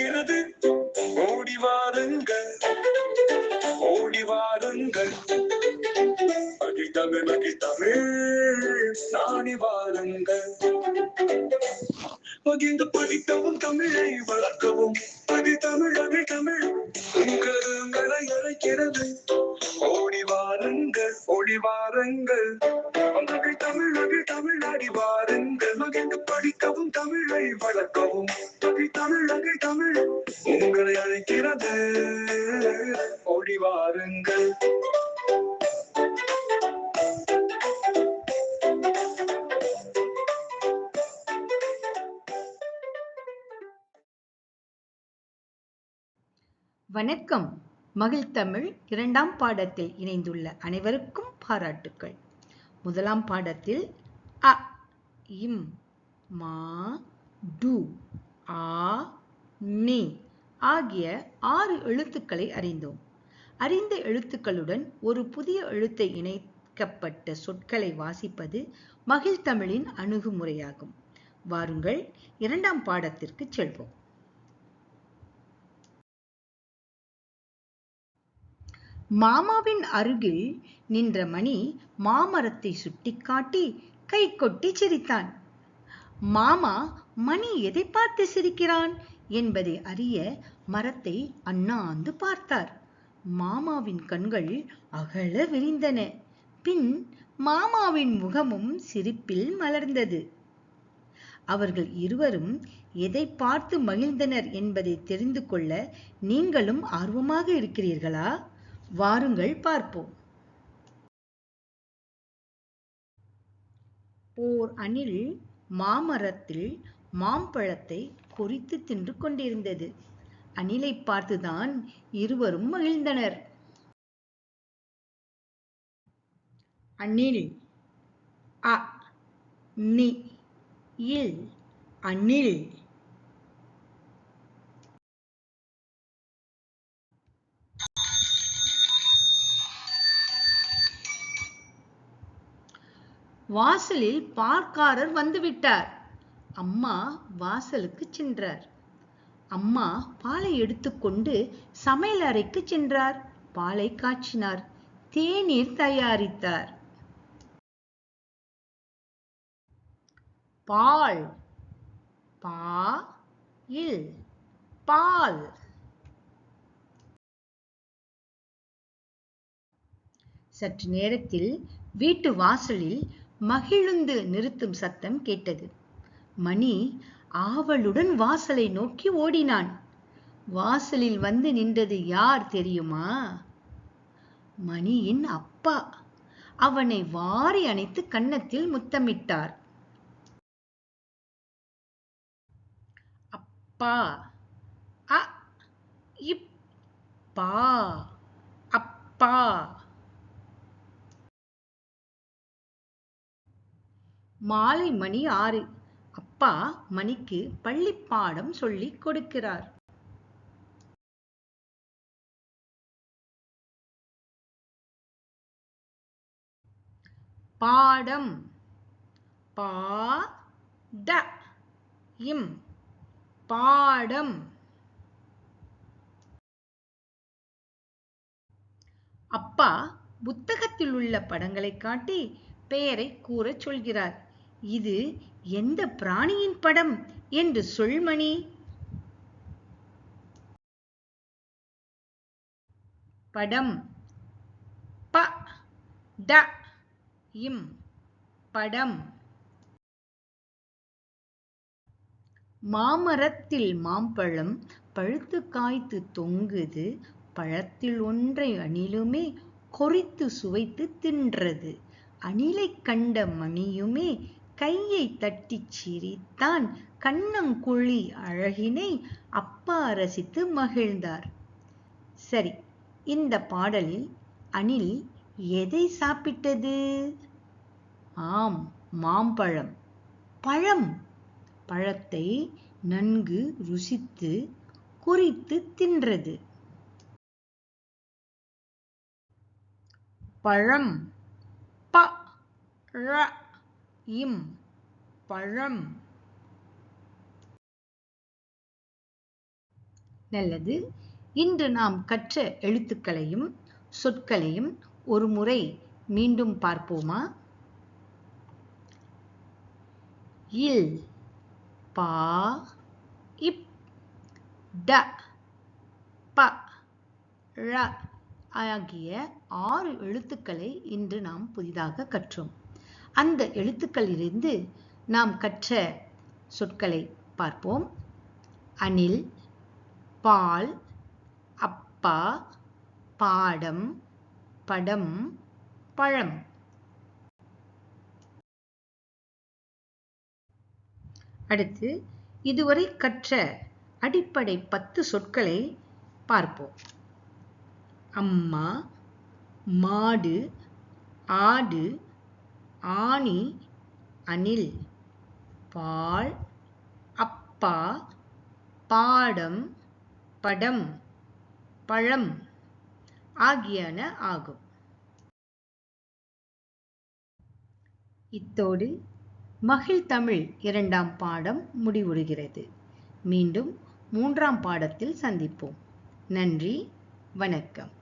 அழைக்கிறது. ஓடி வாருங்கள், ஓடி வாருங்கள். மகிழ் தமிழ், மகிழ் தமிழ், நாடி வாருங்கள். மகிழ்ந்து படிக்கவும், தமிழை வளர்க்கவும். அது தமிழ், அது தமிழ் உங்களை அழைக்கிறது. ஓடி வாருங்கள், ஓடி வாருங்கள். மகிழ் தமிழ், மகிழ் தமிழ், நாடி வாருங்கள். மகிழ்ந்து படிக்கவும், தமிழை வளர்க்கவும். மகிழ் தமிழ், மகிழ் தமிழ் உங்களை அழைக்கிறது. ஓடி வாருங்கள். வணக்கம். மகிழ் தமிழ் இரண்டாம் பாடத்தில் இணைந்துள்ள அனைவருக்கும் பாராட்டுக்கள். முதலாம் பாடத்தில் அ, இம், மா, டு, ஆ, நி ஆகிய 6 எழுத்துக்களை அறிந்தோம். அறிந்த எழுத்துக்களுடன் ஒரு புதிய எழுத்தை இணைக்கப்பட்ட சொற்களை வாசிப்பது மகிழ் தமிழின் அணுகுமுறையாகும். வாருங்கள், இரண்டாம் பாடத்திற்கு செல்வோம். மாமாவின் அருகில் நின்ற மணி மாமரத்தை சுட்டிக்காட்டி கை கொட்டி சிரித்தான். மாமா மணி எதை பார்த்து சிரிக்கிறான் என்பதை அறிய மரத்தை அண்ணாந்து பார்த்தார். மாமாவின் கண்கள் அகல விரிந்தன. பின் மாமாவின் முகமும் சிரிப்பில் மலர்ந்தது. அவர்கள் இருவரும் எதை பார்த்து மகிழ்ந்தனர் என்பதை தெரிந்து கொள்ள நீங்களும் ஆர்வமாக இருக்கிறீர்களா? வாருங்கள் பார்ப்போம். ஓர் அணில் மாமரத்தில் மாம்பழத்தை கொறித்து தின்று கொண்டிருந்தது. அணிலை பார்த்துதான் இருவரும் மகிழ்ந்தனர். அணில், அ, நி, இல், அணில். வாசலில் பார்க்காரர் வந்துவிட்டார். அம்மா வாசலுக்கு சென்றார். அம்மா பாலை எடுத்துக்கொண்டு சமையல் அறைக்கு சென்றார். பாலை காய்ச்சினார். தேநீர் தயாரித்தார். பால், பா, இல், பால். சற்று நேரத்தில் வீட்டு வாசலில் மகிழுந்து நிறுத்தும் சத்தம் கேட்டது. மணி ஆவலுடன் வாசலை நோக்கி ஓடினான். வாசலில் வந்து நின்றது யார் தெரியுமா? மணியின் அப்பா. அவனை வாரி அணைத்து கன்னத்தில் முத்தமிட்டார். அப்பா, அ, இப், பா, அப்பா. மாலை மணி 6. அப்பா மணிக்கு பள்ளிப்பாடம் சொல்லிக் கொடுக்கிறார். பாடம், பா, ட, இம், பாடம். அப்பா புத்தகத்தில் உள்ள படங்களை காட்டி பெயரை கூறச் சொல்கிறார். இது எந்த பிராணியின் படம் என்று சொல் மணி. படம், ப, ட, இம், படம். மாமரத்தில் மாம்பழம் பழுத்து காய்த்து தொங்குது. பழத்தில் ஒன்றை அணிலுமே கொறித்து சுவைத்து தின்றது. அணிலைக் கண்ட மணியுமே கையை தட்டிச் சிரித்தான். கண்ணங்குழி அழகினை அப்பா ரசித்து மகிழ்ந்தார். சரி, இந்த பாடலில் அணில் எதை சாப்பிட்டது? ஆம், மாம்பழம். பழம். பழத்தை நன்கு ருசித்து கொறித்து தின்றது. பழம், ப, ழ, இம், பழம். நல்லது. இன்று நாம் கற்ற எழுத்துக்களையும் சொற்களையும் ஒரு முறை மீண்டும் பார்ப்போமா? இல், பா, இப், ட, ப, ழ ஆகிய 6 எழுத்துக்களை இன்று நாம் புதிதாக கற்றோம். அந்த எழுத்துக்களிலிருந்து நாம் கற்ற சொற்களை பார்ப்போம். அணில், பால், அப்பா, பாடம், படம், பழம். அடுத்து இதுவரை கற்ற அடிப்படை 10 சொற்களை பார்ப்போம். அம்மா, மாடு, ஆடு, ஆணி, அணில், பால், அப்பா, பாடம், படம், பழம் ஆகியன ஆகும். இத்தோடு மகிழ் தமிழ் 2ஆம் பாடம் முடிவுறுகிறது. மீண்டும் 3ஆம் பாடத்தில் சந்திப்போம். நன்றி, வணக்கம்.